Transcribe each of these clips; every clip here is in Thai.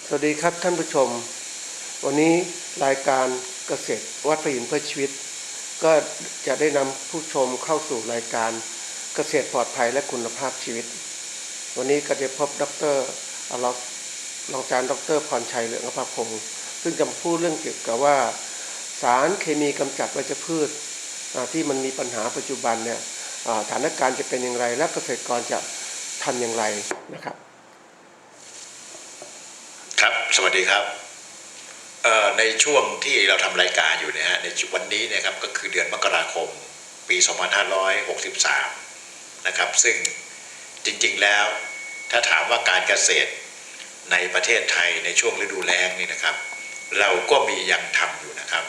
สวัสดีครับท่านผู้ชมวันนี้รายการเกษตรวัดพระหินเพื่อชีวิตก็จะได้นำผู้ชมเข้าสู่รายการเกษตรปลอดภัยและคุณภาพชีวิตวันนี้ก็จะพบดร.รองอาจารย์ดร.พรชัยเหลืองอภพงศ์ซึ่งจะพูดเรื่องเกี่ยวกับว่าสารเคมีกำจัดวัชพืชที่มันมีปัญหาปัจจุบันเนี่ยสถานการณ์จะเป็นอย่างไรและเกษตรกรจะทำอย่างไรนะครับครับสวัสดีครับในช่วงที่เราทำรายการอยู่นะฮะในวันนี้นะครับก็คือเดือนมกราคมปี 2563 นะครับซึ่งจริงๆแล้วถ้าถามว่าการเกษตรในประเทศไทยในช่วงฤดูแล้งนี่นะครับเราก็มียังทำอยู่นะครับ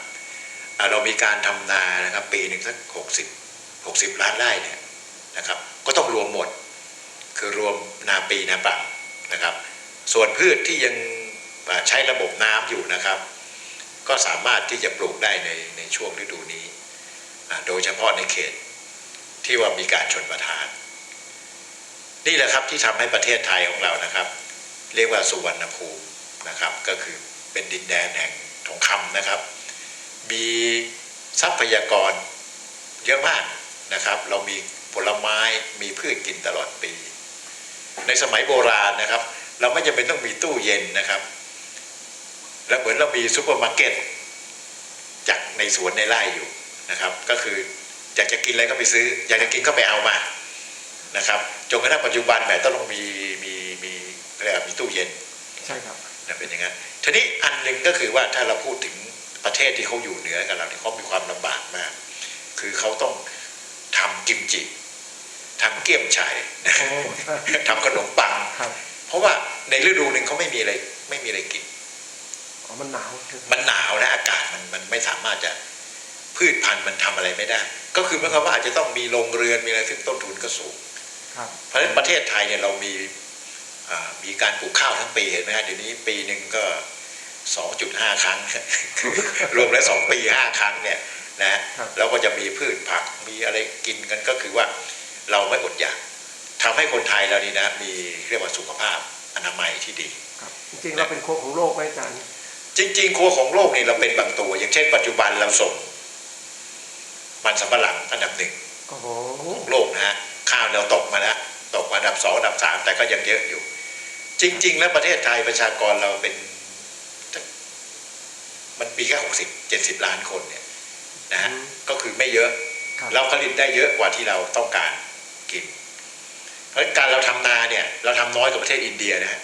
เรามีการทำนานะครับปีหนึ่งสัก60 ล้านไร่เนี่ยนะครับก็ต้องรวมหมดคือรวมนาปีนาปังนะครับส่วนพืชที่ยังใช้ระบบน้ำอยู่นะครับก็สามารถที่จะปลูกได้ในช่วงฤดูนี้โดยเฉพาะในเขตที่ว่ามีการชนประทานนี่แหละครับที่ทำให้ประเทศไทยของเรานะครับเรียกว่าสุวรรณภูมินะครับก็คือเป็นดินแดนแห่งทองคำนะครับมีทรัพยากรเยอะมากนะครับเรามีผลไม้มีพืชกินตลอดปีในสมัยโบราณนะครับเราไม่จำเป็นต้องมีตู้เย็นนะครับแล้วเหมือนเรามีซุปเปอร์มาร์เก็ตจากในสวนในไร่อยู่นะครับก็คืออยากจะกินอะไรก็ไปซื้ออยากจะกินก็ไปเอามานะครับจนกระทั่งปัจจุบันแบบต้องเรียกว่ามีตู้เย็นใช่ครับเป็นอย่างนั้นทีนี้อันหนึ่งก็คือว่าถ้าเราพูดถึงประเทศที่เขาอยู่เหนือกับเราที่เขามีความลำบากมากคือเขาต้องทำกิมจิทำเกี๊ยมฉ่ายทำขนมปังเพราะว่าในฤดูหนึ่งเขาไม่มีอะไรกินมันหนาวนะอากาศมันไม่สามารถจะพืชพันธุ์มันทำอะไรไม่ได้ก็คือหมายความว่าอาจจะต้องมีโรงเรือนมีอะไรซึ่งต้นทุนก็สูงเพราะฉะนั้นประเทศไทยเนี่ยเรามีการปลูกข้าวทั้งปีเห็นไหมฮะเดี๋ยวนี้ปีหนึ่งก็ 2.5 ครั้งรวมแล้ว2 ปี 5 ครั้งเนี่ยนะแล้วก็จะมีพืชผักมีอะไรกินกันก็คือว่าเราไม่อดอยากทำให้คนไทยเรานี่นะมีเรียกว่าสุขภาพอนามัยที่ดีจริงๆเราเป็นครัวของโลกไหมอาจารย์จริงๆครัวของโลกนี่เราเป็นบางตัวอย่างเช่นปัจจุบันเราส่งมันสำปะหลังอันดับ1ของโลกนะฮะข้าวเราตกมาแล้วตกอันดับ2อันดับ3แต่ก็ยังเยอะอยู่จริงๆแล้วประเทศไทยประชากรเราเป็นมันปีแค่60-70 ล้านคนเนี่ยนะฮะก็คือไม่เยอะเราผลิตได้เยอะกว่าที่เราต้องการกินเพราะการเราทำนาเนี่ยเราทำน้อยกว่าประเทศอินเดียนะฮะ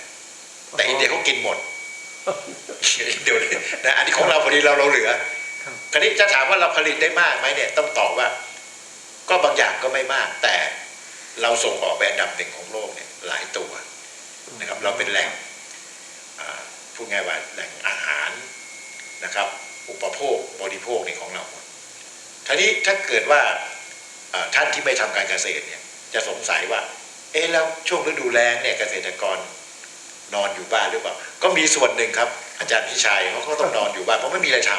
แต่อินเดียเขากินหมดเดี๋ยวนะอันนี้ของเราพอดีเราเหลือคราวนี้จะถามว่าเราผลิตได้มากไหมเนี่ยต้องตอบว่าก็บางอย่างก็ไม่มากแต่เราส่งออกไปอันดับ1ของโลกเนี่ยหลายตัวนะครับเราเป็นแหล่งพูดง่ายว่าแหล่งอาหารนะครับอุปโภคบริโภคนี่ของเราหมดทีนี้ถ้าเกิดว่าท่านที่ไม่ทำการเกษตรเนี่ยจะสงสัยว่าแล้วช่วงฤดูแล้งเนี่ยเกษตรกรนอนอยู่บ้านหรือเปล่าก็มีส่วนหนึ่งครับอาจารย์พิชัยเขาก็ต้องนอนอยู่บ้านเพราะไม่มีอะไรท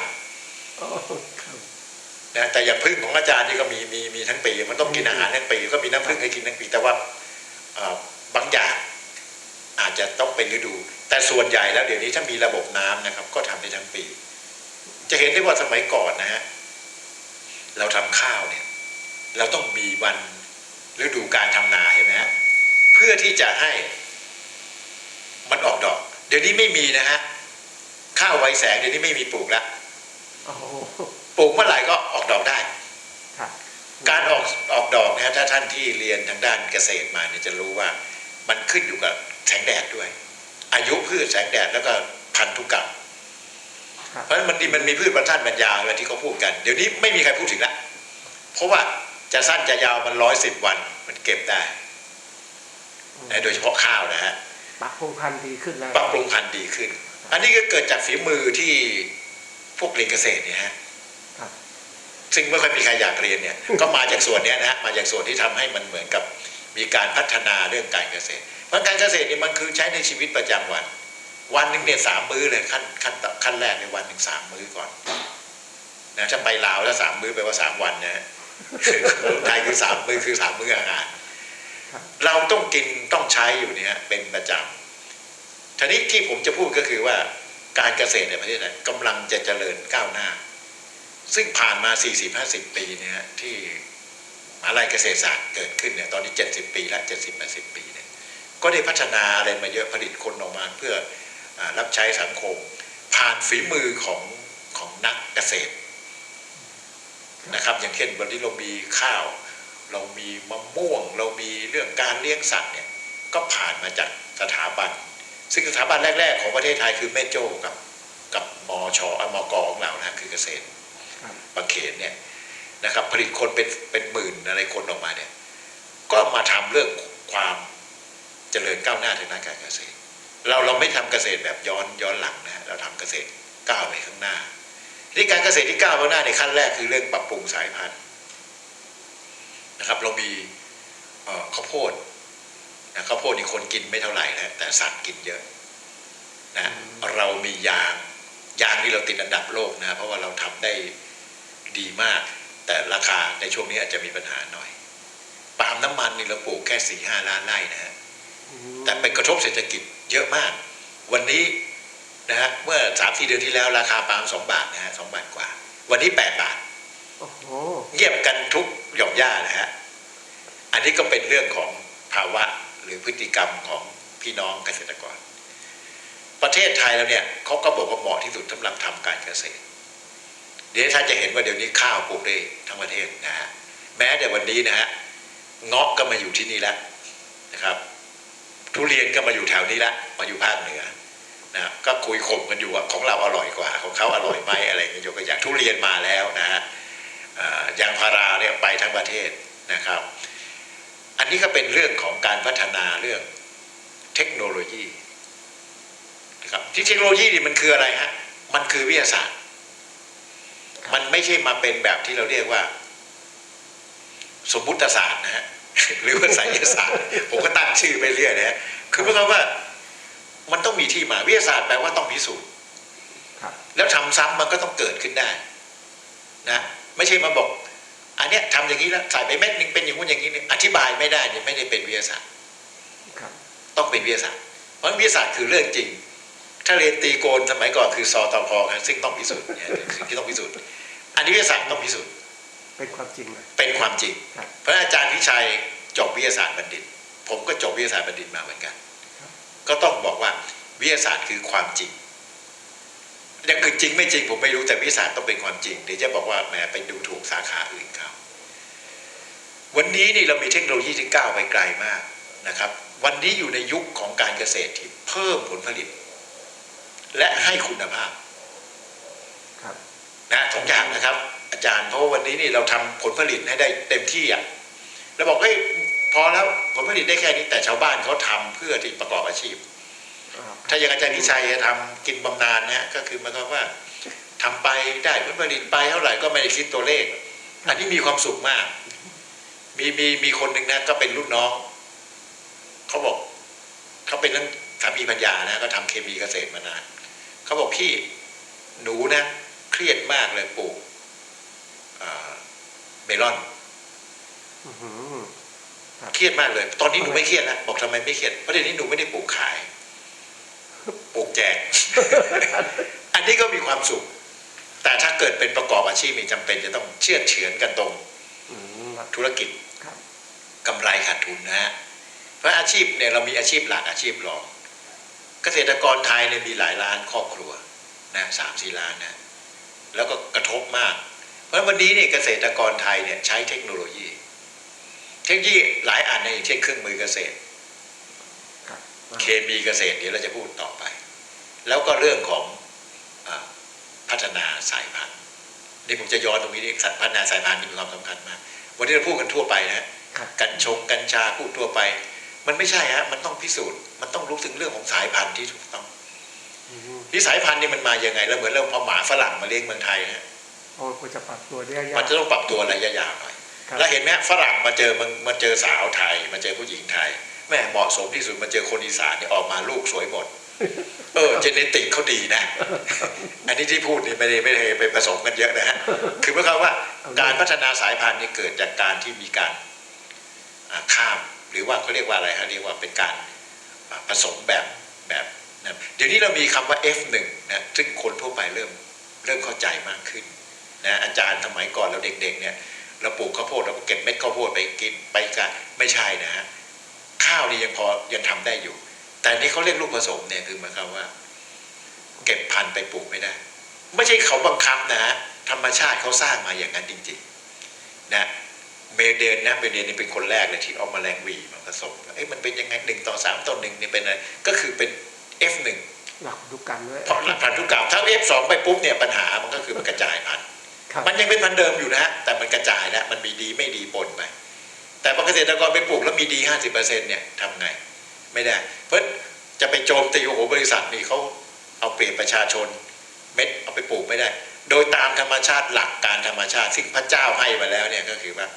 ำนะแต่อย่างพึ่งของอาจารย์นี่ก็มีทั้งปีมันต้องกินอาหารทั้งปีก็มีน้ำพึ่งให้กินทั้งปีแต่ว่าบางอย่างอาจจะต้องเป็นฤดูแต่ส่วนใหญ่แล้วเดี๋ยวนี้ถ้ามีระบบน้ำนะครับก็ทำได้ทั้งปีจะเห็นได้ว่าสมัยก่อนนะฮะเราทำข้าวเนี่ยเราต้องมีวันฤดูการทำนาเห็นไหมฮะเพื่อที่จะให้มันออกดอกเดี๋ยวนี้ไม่มีนะฮะข้าวไวแสงเดี๋ยวนี้ไม่มีปลูกแล้วปลูกเมื่อไหร่ก็ออกดอกได้การออกดอกนะฮะถ้าท่านที่เรียนทางด้านเกษตรมาเนี่ยจะรู้ว่ามันขึ้นอยู่กับแสงแดดด้วยอายุพืชแสงแดดแล้วก็พันธุกรรมเพราะฉะนั้นมันมีพืชบรรทัดบรรยาวที่เขาพูดกันเดี๋ยวนี้ไม่มีใครพูดถึงละเพราะว่าจะสั้นจะยาวมัน110 วันมันเก็บได้โดยเฉพาะข้าวนะฮะปรับปรุงพันธุ์ดีขึ้นแล้วปรับปรุงพันธุ์ดีขึ้นอันนี้ก็เกิดจากฝีมือที่พวกเรียนเกษตรเนี่ยฮะซึ่งไม่ค่อยมีใครอยากเรียนเนี่ยก็มาจากส่วนนี้นะฮะมาจากส่วนที่ทำให้มันเหมือนกับมีการพัฒนาเรื่องการเกษตรเพราะการเกษตรนี่มันคือใช้ในชีวิตประจำวันหนึ่งเนี่ย3 มื้อเลยขั้นแรกในวันหนึ่ง3 มื้อก่อนนะถ้าไปลาวแล้ว3 มื้อแปลว่า3 วันนะไทยคือ3 มื้อคือ3 มื้ออาหารเราต้องกินต้องใช้อยู่เนี่ยเป็นประจำ ทีนี้ที่ผมจะพูดก็คือว่าการเกษตรในประเทศไทยกำลังจะเจริญก้าวหน้าซึ่งผ่านมา 40-50 ปีเนี่ยที่มหาวิทยาลัยเกษตรศาสตร์เกิดขึ้นเนี่ยตอนนี้ 70 ปีและ 70-80 ปีเนี่ยก็ได้พัฒนาอะไรมาเยอะผลิตคนออกมาเพื่อรับใช้สังคมผ่านฝีมือของนักเกษตรนะครับอย่างเช่นวันนี้เรามีข้าวเรามีมะม่วงเรามีเรื่องการเลี้ยงสัตว์เนี่ยก็ผ่านมาจากสถาบันซึ่งสถาบันแรกๆของประเทศไทยคือแม่โจ้กับมชมกของเรานะคือเกษตรบางเขนเนี่ยนะครับผลิตคนเป็นหมื่นอะไรคนออกมาเนี่ยก็มาทำเรื่องความเจริญก้าวหน้าทางด้านการเกษตรเราไม่ทำเกษตรแบบย้อนหลังนะเราทำเกษตรก้าวไปข้างหน้าที่การเกษตรที่ก้าวไปข้างหน้าในขั้นแรกคือเรื่องปรับปรุงสายพันธุ์นะครับเรามีข้าวโพดนะข้าวโพดนี่คนกินไม่เท่าไหร่แล้วแต่สัตว์กินเยอะนะเรามียางนี่เราติดอันดับโลกนะเพราะว่าเราทำได้ดีมากแต่ราคาในช่วงนี้อาจจะมีปัญหาหน่อยปาล์มน้ำมันนี่เราปลูกแค่ 4-5 ล้านไร่นะฮะแต่เป็นกระทบเศรษฐกิจเยอะมากวันนี้นะฮะเมื่อ 3-4 เดือนที่แล้วราคาปาล์ม2 บาทนะฮะ2 บาทกว่าวันนี้8 บาทเงียบกันทุกหย่อมย่านะฮะอันนี้ก็เป็นเรื่องของภาวะหรือพฤติกรรมของพี่น้องเกษตรกรประเทศไทยเราเนี่ยเขาก็บอกว่าเหมาะที่สุดสำหรับทำการเกษตรเดี๋ยวท่านจะเห็นว่าเดี๋ยวนี้ข้าวปลูกได้ทั้งประเทศนะฮะแม้แต่วันนี้นะฮะเงาะก็มาอยู่ที่นี่แล้วนะครับทุเรียนก็มาอยู่แถวนี้แล้วมาอยู่ภาคเหนือนะก็คุยข่มกันอยู่ว่าของเราอร่อยกว่าของเขาอร่อยไหมอะไรอย่างเงี้ยยกตัวอย่างทุเรียนมาแล้วนะฮะยางพาราเนี่ยไปทั้งประเทศนะครับอันนี้ก็เป็นเรื่องของการพัฒนาเรื่องเทคโนโลยีนะครับที่เทคโนโลยีนี่มันคืออะไรฮะมันคือวิทยาศาสตร์มันไม่ใช่มาเป็นแบบที่เราเรียกว่าสมมุติศาสตร์นะฮะ หรือว่าไสยศาสตร์ผมก็ตั้งชื่อไปเรื่อยนะฮะคือหมายความว่ามันต้องมีที่มาวิทยาศาสตร์แปลว่าต้องพิสูจน์แล้วทำซ้ำมันก็ต้องเกิดขึ้นได้นะไม่ใช่มาบอกอันเนี้ยทำอย่างนี้แล้วใส่ไปเม็ดนึงเป็นอย่างนู้นอย่างนี้เนี่ยอธิบายไม่ได้เนี่ยไม่ได้เป็นวิทยาศาสตร์ต้องเป็นวิทยาศาสตร์เพราะวิทยาศาสตร์คือเรื่องจริงถ้าเรียนตีโกนสมัยก่อนคือสตพครับซึ่งต้องพิสูจน์เนี่ยสิ่งที่ต้องพิสูจน์อันนี้วิทยาศาสตร์ต้องพิสูจน์เป็นความจริงเลยเป็นความจริงเพราะอาจารย์พิชัยจบวิทยาศาสตร์บัณฑิตผมก็จบวิทยาศาสตร์บัณฑิตมาเหมือนกันก็ต้องบอกว่าวิทยาศาสตร์คือความจริงอย่างอื่นจริงไม่จริงผมไม่รู้แต่วิทยาศาสตร์ต้องเป็นความจริงเดี๋ยวจะบอกว่าแหมไปดูถูกสาขาอื่นเขาวันนี้นี่เรามีเทคโนโลยีที่ก้าวไปไกลมากนะครับวันนี้อยู่ในยุคของการเกษตรที่เพิ่มผลผลิตและให้คุณภาพนะทุกอย่างนะครับอาจารย์เพราะวันนี้นี่เราทำผลผลิตให้ได้เต็มที่อ่ะเราบอกเฮ้ยพอแล้วผลผลิตได้แค่นี้แต่ชาวบ้านเขาทำเพื่อที่ประกอบอาชีพถ้าอย่างอาจารย์นิชัยทำกินบำนาญนะก็คือหมายความว่าทำไปได้ผลผลิตไปเท่าไหร่ก็ไม่ได้คิดตัวเลขอันนี้มีความสุขมากมีคนหนึ่งนะก็เป็นรุ่นน้องเขาบอกเขาเป็นทั้งสามีปัญญานะก็ทำเคมีเกษตรมานานเขาบอกพี่หนูนะเครียดมากเลยปลูกเมลอนเครียดมากเลยตอนนี้หนูไม่เครียดนะบอกทำไมไม่เครียดเพราะเดี๋ยวนี้หนูไม่ได้ปลูกขายปลูกแจก อันนี้ก็มีความสุขแต่ถ้าเกิดเป็นประกอบอาชีพมีจำเป็นจะต้องเชื่อดเฉือนกันตรงธุรกิจกำไรขาดทุนนะฮะเพราะอาชีพเนี่ยเรามีอาชีพหลักอาชีพรองเกษตรกรไทยเนี่ยมีหลายล้านครอบครัวนะ3-4 ล้านนะแล้วก็กระทบมากเพราะวันนี้เนี่ยเกษตรกรไทยเนี่ยใช้เทคโนโลยีหลายอันนะอย่างเช่นเครื่องมือเกษตรเคมีเกษตรเดี๋ยวเราจะพูดต่อไปแล้วก็เรื่องของพัฒนาสายพันธุ์นี่ผมจะย้อนตรงนี้พัฒนาสายพันธุ์มีความสำคัญมากวันนี้เราพูดกันทั่วไปนะกัญชาพูดทั่วไปมันไม่ใช่ฮะมันต้องพิสูจน์มันต้องรู้ถึงเรื่องของสายพันธุ์ที่ถูกต้องที่สายพันธุ์นี่มันมาอย่างไงแล้วเหมือนเราพอหมาฝรั่งมาเลี้ยงเมืองไทยนะมันจะปรับตัวได้ยากมันจะต้องปรับตัวระยะยาวหน่อยแล้วเห็นไหมฝรั่งมาเจอสาวไทยมาเจอผู้หญิงไทยแม่เหมาะสมที่สุดมาเจอคนอีสานนี่ออกมาลูกสวยหมดเจเนติกเขาดีนะอันนี้ที่พูดนี่ไม่ได้ไปผสมกันเยอะนะฮะคือหมายความว่าการพัฒนาสายพันธุ์นี่เกิดจากการที่มีการข้ามหรือว่าเขาเรียกว่าอะไรฮะเรียกว่าเป็นการผสมแบบ นะเดี๋ยวนี้เรามีคำว่า F1 นะซึ่งคนทั่วไปเริ่มเข้าใจมากขึ้นนะอาจารย์สมัยก่อนเราเด็กๆเนี่ยเราปลูกข้าวโพดเราก็เก็บเม็ดข้าวโพดไปกินไปกันไม่ใช่นะฮะข้าวนี่ยังพอยังทำได้อยู่แต่นี่เขาเรียกลูกผสมเนี่ยคือหมายความว่าเก็บพันธุ์ไปปลูกไม่ได้ไม่ใช่เขาบังคับนะฮะธรรมชาติเขาสร้างมาอย่างนั้นจริงๆนะเมเดนนี่เป็นคนแรกเลยที่เอาแมลงวีมาผสมมันเป็นยังไง1:3:1เนี่ยเป็นอะไรก็คือเป็น F1 หลักพันธุกรรมด้วย เพราะหลักพันธุกรรมถ้า F2 ไปปุ๊บเนี่ยปัญหามันก็คือมันกระจายพันธุ์มันยังเป็นพันธุ์เดิมอยู่นะฮะแต่มันกระจายแล้วมันมีดีไม่ดีปนไปแต่พอเกษตรกรไปปลูกแล้วมีดี 50% เนี่ยทำไงไม่ได้เพราะจะไปโจมตีโอ้โหบริษัทนี่เขาเอาเปรียบประชาชนเม็ดเอาไปปลูกไม่ได้โดยตามธรรมชาติหลักการธรรมชาติซึ่งพระเจ้าให้มาแล้วเนี่ยก็คือว่า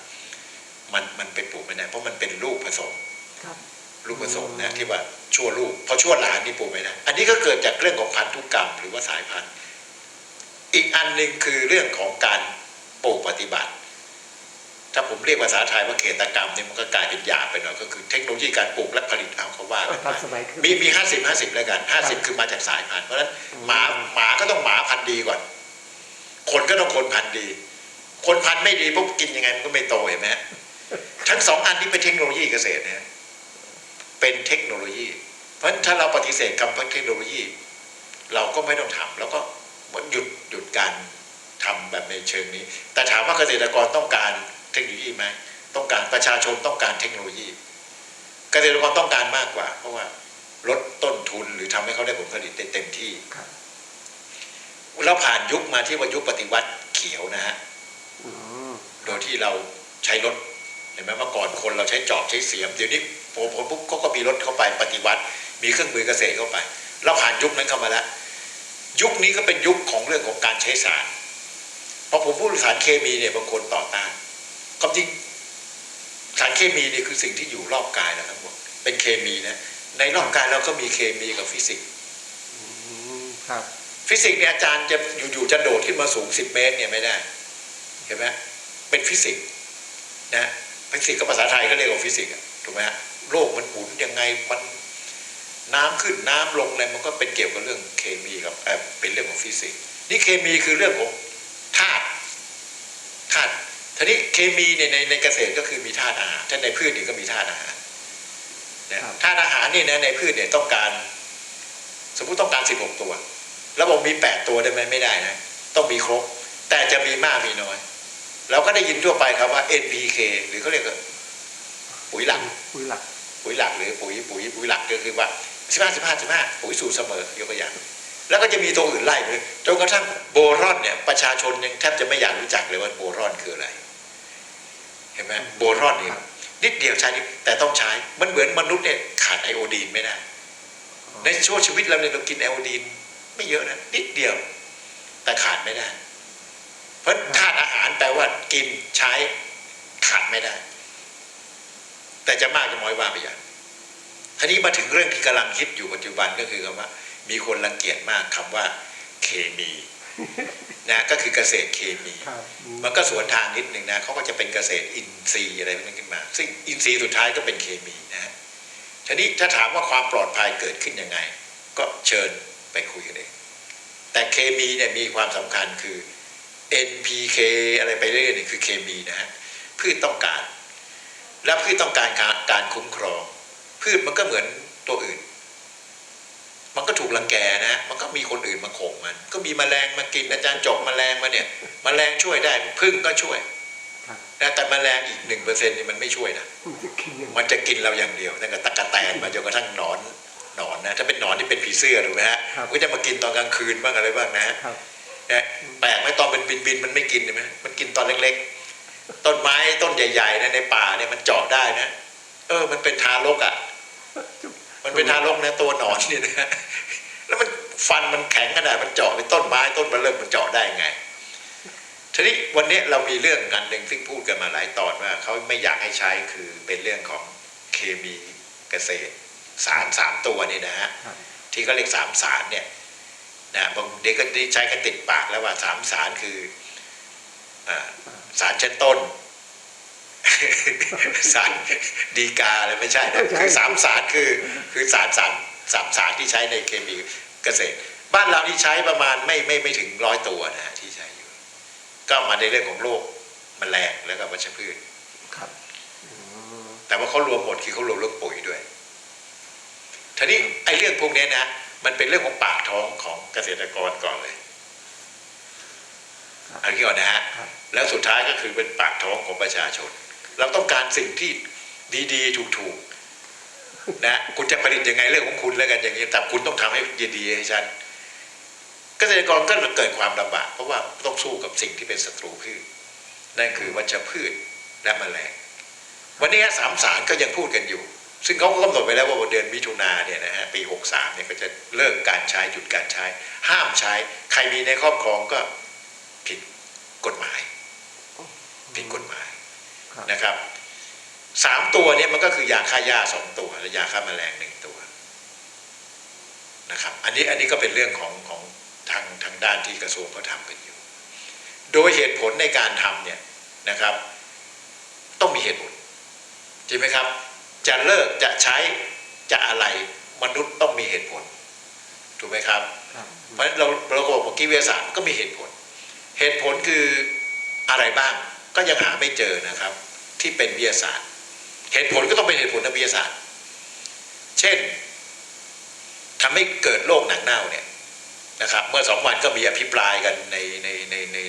มันไปปลูกไม่ได้เพราะมันเป็นลูกผสมลูกผสมนะที่ว่าชั่วลูกพอชั่วหลานนี่ปลูกไม่ได้อันนี้ก็เกิดจากเรื่องของพันธุกรรมหรือว่าสายพันธุ์อีกอันหนึ่งคือเรื่องของการปลูกปฏิบัติถ้าผมเรียกภาษาไทยว่าเกษตรกรรมเนี่ยมันก็กลายเป็นหยาบไปหน่อยก็คือเทคโนโลยีการปลูกและผลิตเอาเขาว่ากันมี50-50แล้วกัน50คือมาจากสายพันธุ์เพราะฉะนั้นหมาก็ต้องหมาพันธุ์ดีก่อนคนก็ต้องคนพันธุ์ดีคนพันธุ์ไม่ดีปุ๊บกินยังไงมันก็ไม่โตเห็นไหมทั้งสองอันนี้เป็นเทคโนโลยีเกษตรนะเป็นเทคโนโลยีเพราะฉะนั้นถ้าเราปฏิเสธคำว่าเทคโนโลยีเราก็ไม่ต้องทำแล้วก็หยุดการทำแบบในเชิงนี้แต่ถามว่าเกษตรกรต้องการเทคโนโลยีไหมต้องการประชาชนต้องการเทคโนโลยีเกษตรกรต้องการมากกว่าเพราะว่าลดต้นทุนหรือทำให้เขาได้ผลผลิตได้เต็มที่เราผ่านยุคมาที่ว่ายุคปฏิวัติเขียวนะฮะโดยที่เราใช้รถเห็นไหมเมื่อก่อนคนเราใช้จอบใช้เสียมเดี๋ยวนี้พอปุ๊บก็มีรถเข้าไปปฏิวัติมีเครื่องมือเกษตรเข้าไปเราผ่านยุคนั้นเข้ามาแล้วยุคนี้ก็เป็นยุคของเรื่องของการใช้สารพอผมพูดสารเคมีเนี่ยบางคนต่อต้านความจริงสารเคมีเนี่ยคือสิ่งที่อยู่รอบกายเราทั้งหมดเป็นเคมีนะในรอบกายเราก็มีเคมีกับฟิสิกส์ครับฟิสิกส์เนี่ยอาจารย์จะอยู่จะโดดขึ้นมาสูง10 เมตรเนี่ยไม่ได้เห็นไหมเป็นฟิสิกส์นะฟิสิกส์กับภาษาไทยก็เรียกว่าฟิสิกส์ถูกไหมฮะโลกมันหมุนยังไงมันน้ำขึ้นน้ำลงอะไรมันก็เป็นเกี่ยวกับเรื่องเคมีกับเป็นเรื่องของฟิสิกส์นี่เคมีคือเรื่องของธาตุทีนี้เคมีในเกษตรก็คือมีธาตุอาหารถ้าในพืชนี่ก็มีธาตุอาหารนะธาตุอาหารนี่นะในพืชเนี่ยต้องการสมมุติต้องการ16 ตัวแล้วบอกมี8 ตัวได้ไหมไม่ได้นะต้องมีครบแต่จะมีมากมีน้อยเราก็ได้ยินทั่วไปครับว่า NPK หรือเขาเรียกว่าปุ๋ยหลักหรือปุ๋ยหลักก็คือว่า15ปุ๋ยสูตรเสมอยกตัวอย่างแล้วก็จะมีตัวอื่นไล่ไปจนกระทั่งโบรอนเนี่ยประชาชนยังแทบจะไม่อยากรู้จักเลยว่าโบรอนคืออะไรเห็นไหมโบรอนเนี่ยนิดเดียวใช้นิดแต่ต้องใช้มันเหมือนมนุษย์เนี่ยขาดไอโอดีนไม่ได้ในช่วงชีวิตเราเนี่ยเรากินไอโอดีนไม่เยอะนะนิดเดียวแต่ขาดไม่ได้เพราะธาตุอาหารแปลว่ากินใช้ขาดไม่ได้แต่จะมากจะน้อยว่าไปอย่างทีนี้มาถึงเรื่องที่กำลังคิดอยู่ปัจจุบันก็คือคำว่ามีคนรังเกียจมากคำว่าเคมีนะก็คือเกษตรเคมีมันก็สวนทางนิดหนึ่งนะเขาก็จะเป็นเกษตรอินทรีย์อะไรพวกนั้นขึ้นมาซึ่งอินทรีย์สุดท้ายก็เป็นเคมีนะฮะทีนี้ถ้าถามว่าความปลอดภัยเกิดขึ้นยังไงก็เชิญไปคุยกันเองแต่เคมีเนี่ยมีความสำคัญคือ NPK อะไรไปเรื่อยๆนี่คือเคมีนะฮะพืชต้องการและพืชต้องการการคุ้มครองพืชมันก็เหมือนตัวอื่นมันก็ถูกรังแกนะมันก็มีคนอื่นมาข่มมันก็มีแมลงมากินอาจารย์จบแมลงมาเนี่ยแมลงช่วยได้ผึ้งก็ช่วยแต่แมลงอีก1%นี่มันไม่ช่วยนะมันจะกินเราอย่างเดียวตั้งแต่ตะกะแตนมาจนกระทั่งหนอนนะถ้าเป็นหนอนที่เป็นผีเสื้อถูกไหมฮะก็จะมากินตอนกลางคืนบ้างอะไรบ้างนะแปลกไหมตอนเป็นบินมันไม่กินใช่ไหมมันกินตอนเล็กๆต้นไม้ต้นใหญ่ๆนะในป่าเนี่ยมันเจาะได้นะมันเป็นทารกอ่ะมันเป็นทารกนะตัวหนอนนี่นะแล้วมันฟันมันแข็งขนาดมันเจาะเป็นต้นไม้ต้นมันเริ่มมันเจาะได้ไงทีนี้วันนี้เรามีเรื่องกันหนึ่งที่พูดกันมาหลายตอนว่าเขาไม่อยากให้ใช้คือเป็นเรื่องของเคมีเกษตรสาร3 ตัวนี่นะฮะที่เขาเรียก3 สารเนี่ยนะบางเด็กก็ใช้กันติดปากแล้วว่า3 สารคือสารชั้นต้นสารดีกาอะไรไม่ใช่นะคือ3 สารคือสาร สารที่ใช้ในเคมีเกษตรบ้านเรานี่ใช้ประมาณไม่ถึง100 ตัวนะฮะที่ใช้อยู่ก็มาในเรื่องของโรคแมลงแล้วก็วัชพืชครับแต่ว่าเขารวมหมดคือเขารวมเรื่องปุ๋ยด้วยทีนี้ไอ้เรื่องพวกนี้นะมันเป็นเรื่องของปากท้องของเกษตรกรก่อนเลยอันนี้ก่อนนะฮะแล้วสุดท้ายก็คือเป็นปากท้องของประชาชนเราต้องการสิ่งที่ดีๆถูกๆนะคุณจะผลิตยังไงเรื่องของคุณแล้วกันอย่างนี้แต่คุณต้องทำให้ดีๆให้ฉันเกษตรกรก็เกิดความลำบากเพราะว่าต้องสู้กับสิ่งที่เป็นศัตรูพืชนั่นคือวัชพืชและแมลงวันนี้3 สารก็ยังพูดกันอยู่ซึ่งเขาก็กำหนดไว้แล้วว่าเดือนมิถุนาเนี่ยนะฮะปี63เนี่ยก็จะเลิกการใช้หยุดการใช้ห้ามใช้ใครมีในครอบครองก็ผิดกฎหมายนะครับ3 ตัวเนี่ยมันก็คือยาฆ่าหญ้า2 ตัวและยาฆ่าแมลง1 ตัวนะครับอันนี้ก็เป็นเรื่องของทางด้านที่กระทรวงเขาทำกันอยู่โดยเหตุผลในการทำเนี่ยนะครับต้องมีเหตุผลใช่ไหมครับจะเลิกจะใช้จะอะไรมนุษย์ต้องมีเหตุผลถูกไหมครับเพราะฉะนั้นเราก็บอกว่าวิทยาศาสตร์ก็มีเหตุผลคืออะไรบ้างก็ยังหาไม่เจอนะครับที่เป็นวิทยาศาสตร์เหตุผลก็ต้องเป็นเหตุผลทางวิทยาศาสตร์เช่นทำให้เกิดโรคหนังเน่าเนี่ยนะครับเมื่อ2 วันก็มีอภิปรายกันใ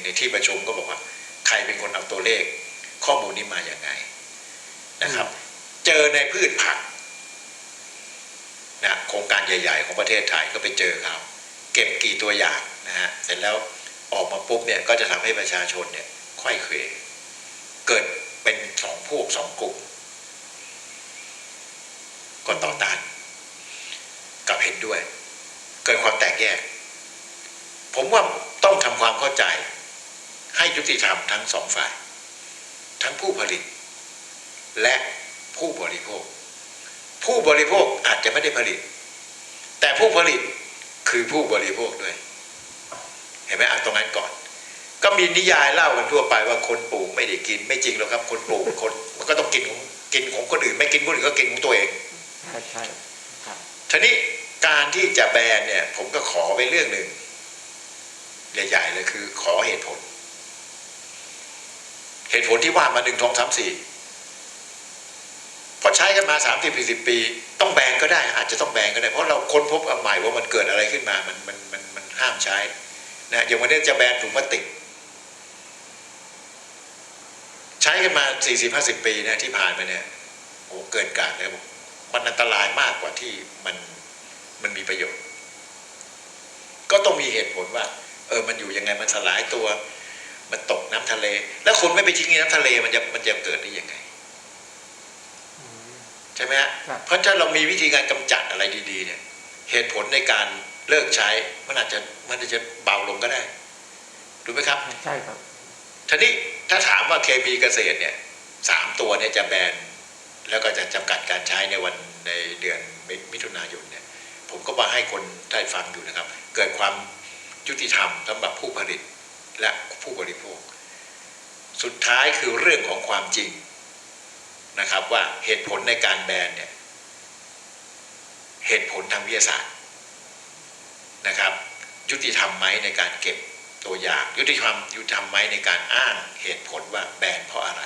นที่ประชุมก็บอกว่าใครเป็นคนเอาตัวเลขข้อมูลนี้มาอย่างไงนะครับเจอในพืชผักนะโครงการใหญ่ๆของประเทศไทยก็ไปเจอเขาเก็บกี่ตัวอย่างนะฮะเสร็จแล้วออกมาปุ๊บเนี่ยก็จะทำให้ประชาชนเนี่ยไขว้เขวเกิดเป็น2 พวก 2 กลุ่มก็ต่อต้านกับเห็นด้วยเกิดความแตกแยกผมว่าต้องทำความเข้าใจให้ยุติธรรมทั้ง2 ฝ่ายทั้งผู้ผลิตและผู้บริโภคอาจจะไม่ได้ผลิตแต่ผู้ผลิตคือผู้บริโภคด้วยเห็นไหมเอาตรงนั้นก่อนก็มีนิยายเล่ากันทั่วไปว่าคนปลูกไม่ได้กินไม่จริงหรอกครับคนปลูกคนมันก็ต้องกินของคนอื่นไม่กินคนอื่นก็กินของตัวเองใช่ครับทีนี้การที่จะแบนเนี่ยผมก็ขอไปเรื่องหนึ่งใหญ่ๆเลยคือขอเหตุผลที่ว่ามา1 2 3 4พอใช้กันมา30-40 ปีต้องแบนก็ได้อาจจะต้องแบนก็ได้เพราะเราค้นพบใหม่ว่ามันเกิดอะไรขึ้นมามันห้ามใช้นะอย่างวันนี้จะแบนถุงพลาสติกใช้กันมา40-50 ปีนะที่ผ่านมาเนี่ยโอ้เกินกาลแล้วมันอันตรายมากกว่าที่มันมีประโยชน์ก็ต้องมีเหตุผลว่ามันอยู่ยังไงมันสลายตัวมันตกน้ำทะเลแล้วคนไม่ไปทิ้งในน้ำทะเลมันจะเกิดได้ยังไงใช่ไหมฮะเพราะถ้าเรามีวิธีการกำจัดอะไรดีๆเนี่ยเหตุผลในการเลิกใช้มันอาจจะเบาลงก็ได้ถูกไหมครับใช่ครับทีนี้ถ้าถามว่าเคมีเกษตรเนี่ย3 ตัวเนี่ยจะแบนแล้วก็จะจำกัดการใช้ในเดือนมิถุนายนเนี่ยผมก็มาให้คนได้ฟังอยู่นะครับเกิดความยุติธรรมสำหรับผู้ผลิตและผู้บริโภคสุดท้ายคือเรื่องของความจริงนะครับว่าเหตุผลในการแบนเนี่ยเหตุผลทางวิทยาศาสตร์นะครับยุติธรรมไหมในการเก็บตัวอย่างยุติธรรมไหมในการอ้างเหตุผลว่าแบนเพราะอะไร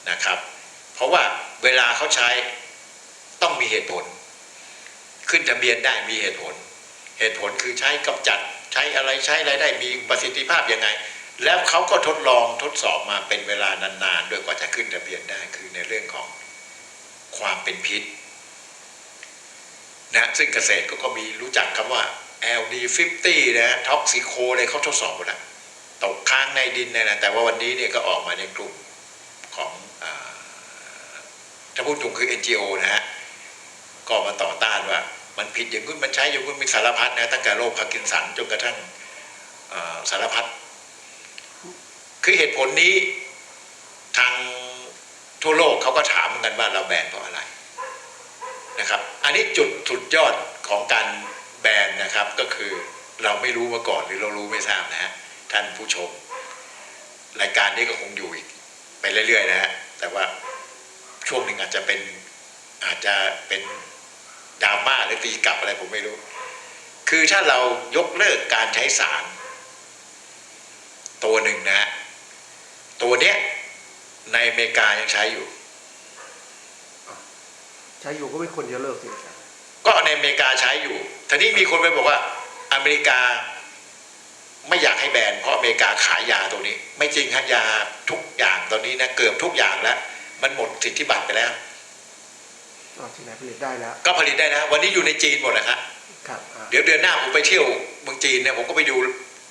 นะครับเพราะว่าเวลาเขาใช้ต้องมีเหตุผลขึ้นทะเบียนได้มีเหตุผลคือใช้กำจัดใช้อะไรได้มีประสิทธิภาพยังไงแล้วเขาก็ทดสอบมาเป็นเวลานานๆโดยกว่าจะขึ้นทะเบียนได้คือในเรื่องของความเป็นพิษนะซึ่งเกษตรก็มีรู้จักคำว่า LD50 นะท็อกซิโคเลยเขาทดสอบหมดแล้วตกค้างในดินนะแต่ว่าวันนี้เนี่ยก็ออกมาในกลุ่มของถ้าพูดตรงคือ NGO นะฮะก็มาต่อต้านว่ามันผิดอย่างนู้นมันใช้อย่างนู้นมีสารพัดนะตั้งแต่โรคพาร์กินสันจนกระทั่งสารพัดคือเหตุผลนี้ทางทั่วโลกเขาก็ถามกันว่าเราแบนเพราะอะไรนะครับอันนี้จุดสุดยอดของการแบนนะครับก็คือเราไม่รู้มาก่อนหรือเรารู้ไม่ทราบนะฮะท่านผู้ชมรายการนี้ก็คงอยู่อีกไปเรื่อยๆนะฮะแต่ว่าช่วงหนึ่งอาจจะเป็น ดราม่าหรือตีกลับอะไรผมไม่รู้คือถ้าเรายกเลิกการใช้สารตัวหนึ่งนะตัวเนี้ยในอเมริกายังใช้อยู่ใช้อยู่ก็ไม่ควรจะเลิกสิอาจารย์ก็ในอเมริกาใช้อยู่ทีนี้มีคนไปบอกว่าอเมริกาไม่อยากให้แบนเพราะอเมริกาขายยาตัวนี้ไม่จริงฮะยาทุกอย่างตอนนี้นะเกือบทุกอย่างแล้วมันหมดสิทธิบัตรไปแล้วที่ไหนผลิตได้แล้วก็ผลิตได้นะวันนี้อยู่ในจีนหมดนะครับเดี๋ยวเดือนหน้าผมไปเที่ยวเมืองจีนเนี่ยผมก็ไปดู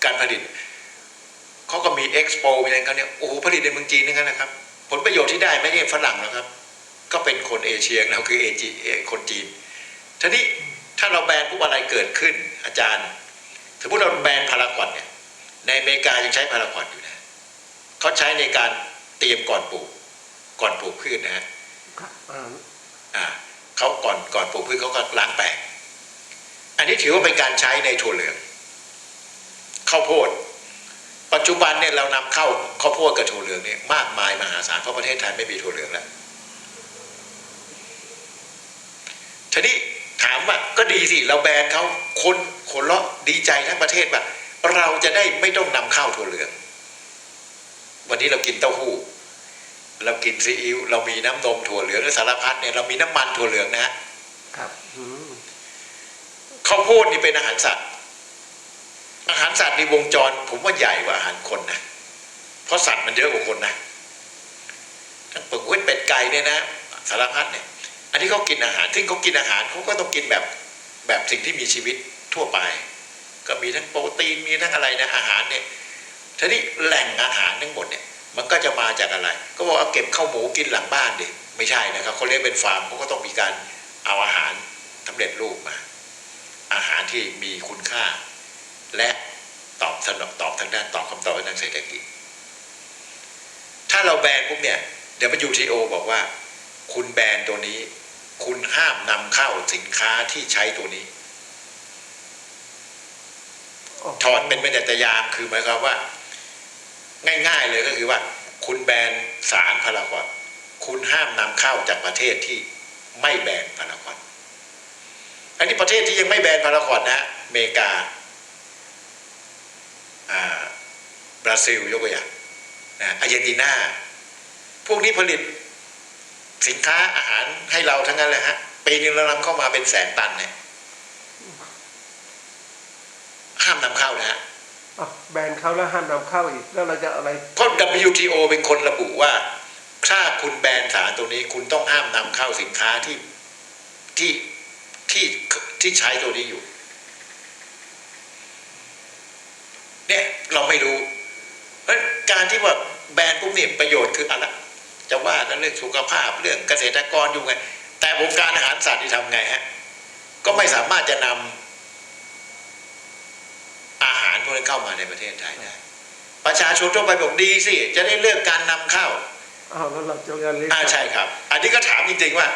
การผลิตเขาก็มีเอ็กซ์โปมีอะไรกันเนี่ยโอ้โหผลิตในเมืองจีนนี่กันนะครับผลประโยชน์ที่ได้ไม่ใช่ฝรั่งแล้วครับก็เป็นคนเอเชียเราคือคนจีนทีนี้ถ้าเราแบนพวกอะไรเกิดขึ้นอาจารย์สมมติเราแบนพาราควอนเนี่ยในอเมริกายังใช้พาราควอนอยู่นะเขาใช้ในการเตรียมก่อนปลูกพืชนะฮะเขาก่อนปลูกพืชเขาก็ล้างแปลงอันนี้ถือว่าเป็นการใช้ในถั่วเหลืองข้าวโพดปัจจุบันเนี่ยเรานำเข้าข้าวโพดกับถั่วเหลืองเนี่ยมากมายมหาศาลเพราะประเทศไทยไม่มีถั่วเหลืองแล้วทีนี้ถามว่าก็ดีสิเราแบนเขาคนเลาะดีใจทั้งประเทศว่าเราจะได้ไม่ต้องนำเข้าถั่วเหลืองวันนี้เรากินเต้าหู้เรากินซีอิ๊วเรามีน้ำนมถั่วเหลืองและสารพัดเนี่ยเรามีน้ำมันถั่วเหลืองนะครับข้าวโพดนี่เป็นอาหารสัตว์ในวงจรผมว่าใหญ่กว่าอาหารคนนะเพราะสัตว์มันเยอะกว่าคนนะทั้งเป็ดไก่เนี่ยนะสารพัดเนี่ยอันที่เขากินอาหารซึ่งเขากินอาหารเขาก็ต้องกินแบบสิ่งที่มีชีวิตทั่วไปก็มีทั้งโปรตีนมีทั้งอะไรนะอาหารเนี่ยทีนี้แหล่งอาหารทั้งหมดเนี่ยมันก็จะมาจากอะไรก็บอกเอาเก็บข้าวหมูกินหลังบ้านดิไม่ใช่นะครับเขาเลี้ยงเป็นฟาร์มเขาก็ต้องมีการเอาอาหารสำเร็จรูปมาอาหารที่มีคุณค่าและตอบทางด้านตอบคำตอบทางเศรษฐกิจถ้าเราแบนพวกเนี่ยเดี๋ยวWTOบอกว่าคุณแบนตัวนี้คุณห้ามนำเข้าสินค้าที่ใช้ตัวนี้ถอนเป็นบรรยัติยามคือหมายความว่าง่ายๆเลยก็คือว่าคุณแบนสารพาราควอนคุณห้ามนำเข้าจากประเทศที่ไม่แบนพาราควอนอันนี้ประเทศที่ยังไม่แบนพาราควอนนะอเมริกาบราซิลยกตัวอย่างนะอาร์เจนตินาพวกนี้ผลิตสินค้าอาหารให้เราทั้งนั้นเลยฮะปีนึงเรานำเข้ามาเป็นแสนตันเนี่ยห้ามนำเข้านะฮะแบนเขาแล้วห้ามนำเข้าอีกแล้วเราจะอะไรเพราะ WTO เป็นคนระบุว่าถ้าคุณแบนสารตัวนี้คุณต้องห้ามนำเข้าสินค้าที่ใช้ตัวนี้อยู่เนี่ยเราไม่รู้เพราะการที่ว่าแบนพวกนี้ประโยชน์คืออะไรจะว่ากันเรื่องสุขภาพเรื่องเกษตรกรอยู่ไงแต่วงการอาหารสัตว์ที่ทำไงฮะก็ไม่สามารถจะนำอาหารพวกนั้นเข้ามาในประเทศไทยได้ประชาชนทั่วไปบอกดีสิจะได้เลิกการนำเข้าแล้วเราจะเรียกใช่ครับอันนี้ก็ถามจริงๆว่า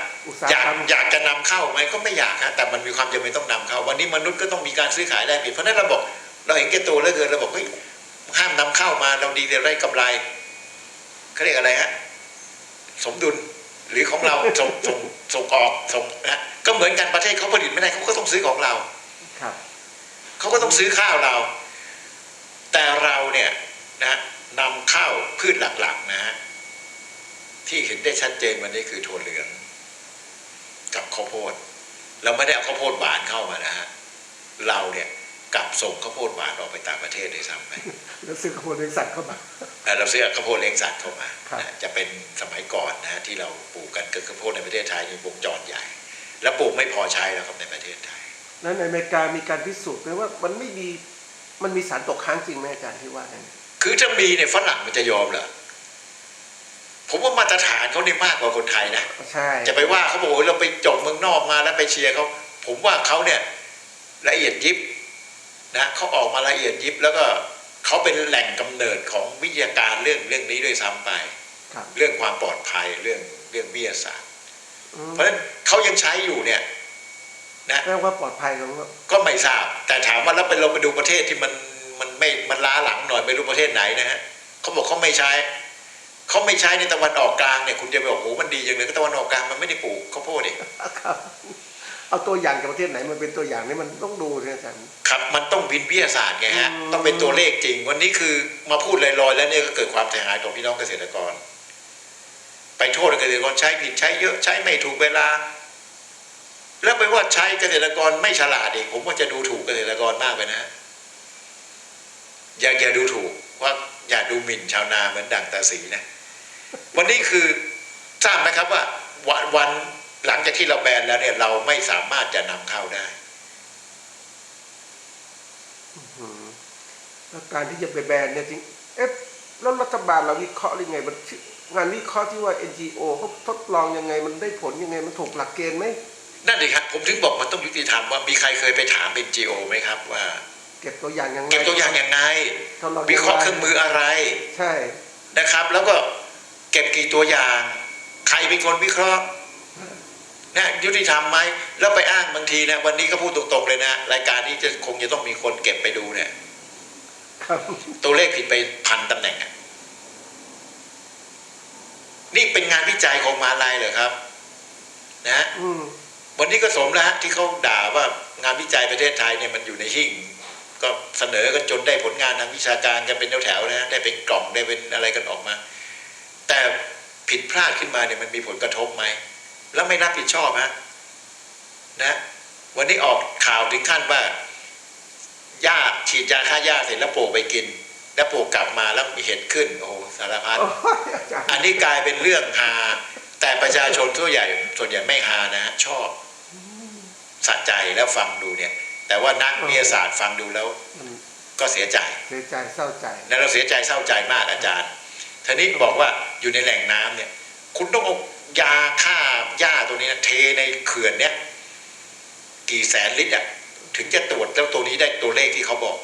อยากจะนำเข้าไหมก็ไม่อยากฮะแต่มันมีความจำเป็นต้องนำเข้าวันนี้มนุษย์ก็ต้องมีการซื้อขายแลกเปลี่ยนเพราะนั้นเราบอกเราเห็นแก่ตัวเหลือเกินเราบอกเฮ้ยห้ามนำเข้ามาเราดีแต่ได้กำไรเขาเรียกอะไรฮะสมดุลหรือของเราส่งออกนะก็เหมือนกันประเทศเขาผลิตไม่ได้เขาก็ต้องซื้อของเราเขาก็ต้องซื้อข้าวเราแต่เราเนี่ยนะนำเข้าพืชหลักๆนะฮะที่เห็นได้ชัดเจนวันนี้คือถั่วเหลืองกับข้าวโพดเราไม่ได้เอาข้าวโพดหวานเข้ามานะฮะเราเนี่ยกลับส่งข้าวโพดหวานออกไปต่างประเทศด้วยซ้ำไปแล้วซื้อข้าวโพดเลี้ยงสัตว์เข้ามาเราซื้อข้าวโพดเลี้ยงสัตว์เข้ามาจะเป็นสมัยก่อนนะที่เราปลูกกันเกิดข้าวโพดในประเทศไทยมีวงจรใหญ่แล้วปลูกไม่พอใช้แล้วครับในประเทศไทยแล้วในอเมริกามีการพิสูจน์ไหมว่ามันมีสารตกค้างจริงไหมอาจารย์ที่ว่ากันคือถ้ามีเนี่ยฝรั่งมันจะยอมเหรอผมว่ามาตรฐานเขาเนี่ยมากกว่าคนไทยนะใช่จะไปว่าเขาบอกเราไปจบเมืองนอกมาแล้วไปเชียร์เขาผมว่าเขาเนี่ยละเอียดยิบนะเขาออกมาละเอียดยิบแล้วก็เขาเป็นแหล่งกำเนิดของวิทยาการเรื่องนี้ด้วยซ้ำไปเรื่องความปลอดภัยเรื่องวิทยาศาสตร์เพราะฉะนั้นเขายังใช้อยู่เนี่ยนะเรื่องว่าปลอดภัยก็ไม่ทราบแต่ถามว่าแล้วเราไปดูประเทศที่มันล้าหลังหน่อยไม่รู้ประเทศไหนนะฮะเขาบอกเขาไม่ใช้ในตะวันออกกลางเนี่ยคุณจะไปบอกโอ้มันดีอย่างเลยก็ตะวันออกกลางมันไม่ได้ปลูกข้าวโพดเอง เอาตัวอย่างจากประเทศไหนมันเป็นตัวอย่างนี่มันต้องดูนะอาจารย์ ครับมันต้องวิทยาศาสตร์ไงฮะ อืม ต้องเป็นตัวเลขจริง วันนี้คือมาพูดลอยๆแล้วเนี่ยก็เกิดความเสียหายต่อพี่น้องเกษตรกร ไปโทษเกษตรกรใช้ผิดใช้เยอะใช้ไม่ถูกเวลา แล้วไปว่าใช้เกษตรกรไม่ฉลาดอีกผมว่าจะดูถูกเกษตรกรมากไปนะอย่าดูถูกว่าอย่าดูหมิ่นชาวนาเหมือนดั่งตาสีนะวันนี้คือทราบไหมครับว่าวันหลังจากที่เราแบนแล้วเนี่ยเราไม่สามารถจะนำเข้าได้ แล้วการที่จะไปแบนเนี่ยจริงแล้วรัฐบาลเราวิเคราะห์ยังไงมันงานวิเคราะห์ที่ว่า NGO เขาทดลองยังไงมันได้ผลยังไงมันถูกหลักเกณฑ์ไหมนั่นเองครับผมถึงบอกมันต้องยุติธรรมว่ามีใครเคยไปถาม NGO ไหมครับว่าเก็บตัวอย่างยังไงเก็บตัวอย่างยังไงวิเคราะห์เครื่องมืออะไรใช่นะครับแล้วก็เก็บกี่ตัวอย่างใครเป็นคนวิเคราะห์นะยุติธรรมไหมแล้วไปอ้างบางทีนะวันนี้ก็พูดตรงๆเลยนะรายการนี้จะคงจะต้องมีคนเก็บไปดูเนี่ยตัวเลขผิดไป1,000 ตำแหน่งนี่เป็นงานวิจัยของมหาลัยเหรอครับนะวันนี้ก็สมแล้วที่เขาด่าว่างานวิจัยประเทศไทยเนี่ยมันอยู่ในหิ้งก็เสนอกันจนได้ผลงานทางวิชาการกันเป็นแถวๆนะได้เป็นกล่องได้เป็นอะไรกันออกมาแต่ผิดพลาดขึ้นมาเนี่ยมันมีผลกระทบไหมแล้วไม่รับผิดชอบฮะนะวันนี้ออกข่าวถึงขั้นว่าหญ้าฉีดยาฆ่าหญ้าเสร็จแล้วปลูกไปกินแล้วปลูกกลับมาแล้วมีเห็ดขึ้นโอ้สารพัดอันนี้กลายเป็นเรื่องฮาแต่ประชาชนส่วนใหญ่ไม่ฮานะฮะชอบสะใจแล้วฟังดูเนี่ยแต่ว่านักวิทยาศาสตร์ฟังดูแล้วก็เสียใจเศร้าใจแล้วเราเสียใจเศร้าใจมากอาจารย์ทีนี้บอกว่าอยู่ในแหล่งน้ำเนี่ยคุณต้องเอายาฆ่าหญ้าตัวนี้นะเทในเขื่อนเนี่ยกี่แสนลิตรถึงจะตรวจแล้วตัวนี้ได้ตัวเลขที่เขาบอก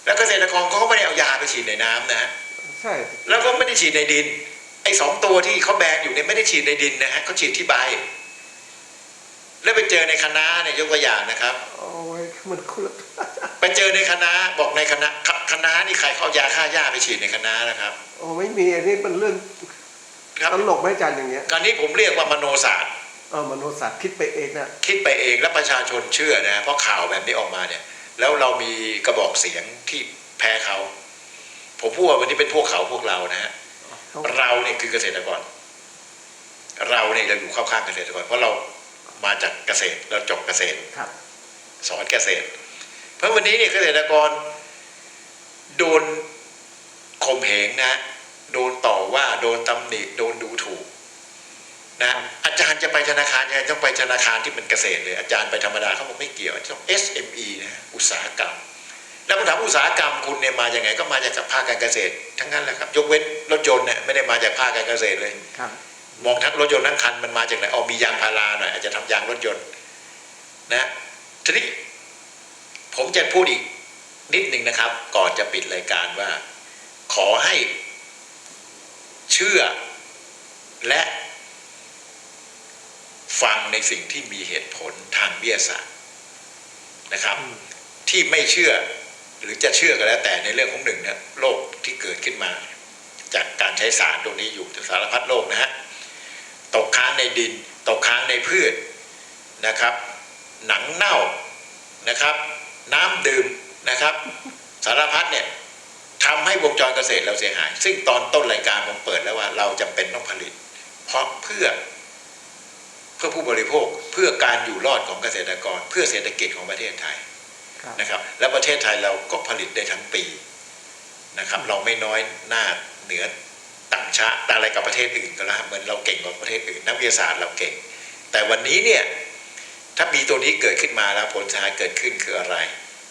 แล้วเกษตรกรเขาก็ไม่ได้เอายาไปฉีดในน้ำนะฮะใช่แล้วก็ไม่ได้ฉีดในดินไอ้2 ตัวที่เขาแบนอยู่เนี่ยไม่ได้ฉีดในดินนะฮะเขาฉีดที่ใบแล้วไปเจอในคะน้าเนี่ยยกตัวอย่างนะครับโอ้ยมันคุณไปเจอในคะน้าบอกในคะน้านี่ใครเขายาฆ่าหญ้าไปฉีดในคะน้านะครับโอ้ไม่มีอันนี้เป็นเรื่องตลกไหมอาจารย์อย่างเงี้ยการนี้ผมเรียกว่ามโนศาสตร์มโนศาสตร์คิดไปเองนะคิดไปเองแล้วประชาชนเชื่อนะเพราะข่าวแบบนี้ออกมาเนี่ยแล้วเรามีกระบอกเสียงที่แพ้เขาผมพูดว่าวันนี้เป็นพวกเขาพวกเรานะฮะเราเนี่ยคือเกษตรกรเราเนี่ยจะอยู่เข้าข้างเกษตรกรเพราะเรามาจากเกษตรเราจบเกษตรสอนเกษตรเพราะวันนี้เนี่ยเกษตรกรโดนข่มเหงนะโดนต่อว่าโดนตำหนิโดนดูถูกนะอาจารย์จะไปธนาคารยังต้องไปธนาคารที่เป็นเกษตรเลยอาจารย์ไปธรรมดาเขาบอกไม่เกี่ยวต้อง SME นะอุตสาหกรรมแล้วผมถามอุตสาหกรรมคุณเนี่ยมาจากไงก็มาจากภาคการเกษตรทั้งนั้นแหละครับยกเว้นรถยนต์เนี่ยไม่ได้มาจากภาคการเกษตรเลยมองทั้งรถยนต์ทั้งคันมันมาจากไหนมียางพาราหน่อยอาจจะทำยางรถยนต์นะทีนี้ผมจะพูดอีกนิดหนึ่งนะครับก่อนจะปิดรายการว่าขอให้เชื่อและฟังในสิ่งที่มีเหตุผลทางวิทยาศาสตร์นะครับที่ไม่เชื่อหรือจะเชื่อก็แล้วแต่ในเรื่องของหนึ่งเนี่ยโรคที่เกิดขึ้นมาจากการใช้สารตรงนี้อยู่สารพัดโรคนะฮะตกค้างในดินตกค้างในพืชนะครับหนังเน่านะครับน้ำดื่มนะครับสารพัดเนี่ยทำให้วงจรเกษตรเราเสียหายซึ่งตอนต้นรายการผมเปิดแล้วว่าเราจำเป็นต้องผลิตเพราะเพื่อผู้บริโภคเพื่อการอยู่รอดของเกษตรกรเพื่อเศรษฐกิจของประเทศไทยนะครับและประเทศไทยเราก็ผลิตได้ทั้งปีนะครับเราไม่น้อยหน้าเหนือต่างชาติอะไรกับประเทศอื่นก็แล้วเหมือนเราเก่งกว่าประเทศอื่นนักวิทยาศาสตร์เราเก่งแต่วันนี้เนี่ยถ้ามีตัวนี้เกิดขึ้นมาแล้วผลสุดท้ายเกิดขึ้นคืออะไร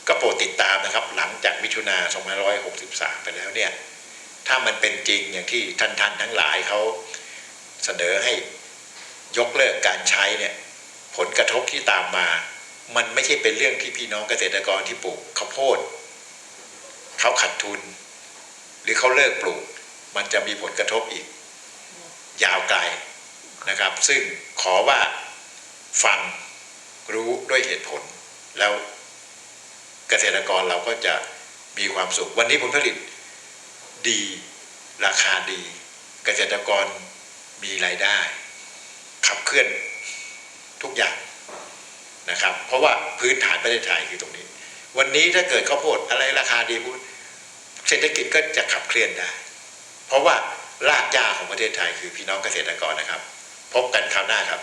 ก็โปรดติดตามนะครับหลังจากมิถุนา2563ไปแล้วเนี่ยถ้ามันเป็นจริงอย่างที่ท่านทั้งหลายเขาเสนอให้ยกเลิกการใช้เนี่ยผลกระทบที่ตามมามันไม่ใช่เป็นเรื่องที่พี่น้องเกษตรกรที่ปลูกข้าวโพดเขาขาดทุนหรือเขาเลิกปลูกมันจะมีผลกระทบอีกยาวไกลนะครับซึ่งขอว่าฟังรู้ด้วยเหตุผลแล้วเกษตรกรเราก็จะมีความสุขวันนี้ผลผลิตดีราคาดีเกษตรกรมีรายได้ขับเคลื่อน ทุกอย่างนะครับเพราะว่าพื้นฐานประเทศไทยคือตรงนี้วันนี้ถ้าเกิดข้าวโพดอะไรราคาดีพูดเศรษฐกิจก็จะขับเคลื่อนได้เพราะว่ารากหญ้าของประเทศไทยคือพี่น้องเกษตรกรนะครับพบกันคราวหน้าครับ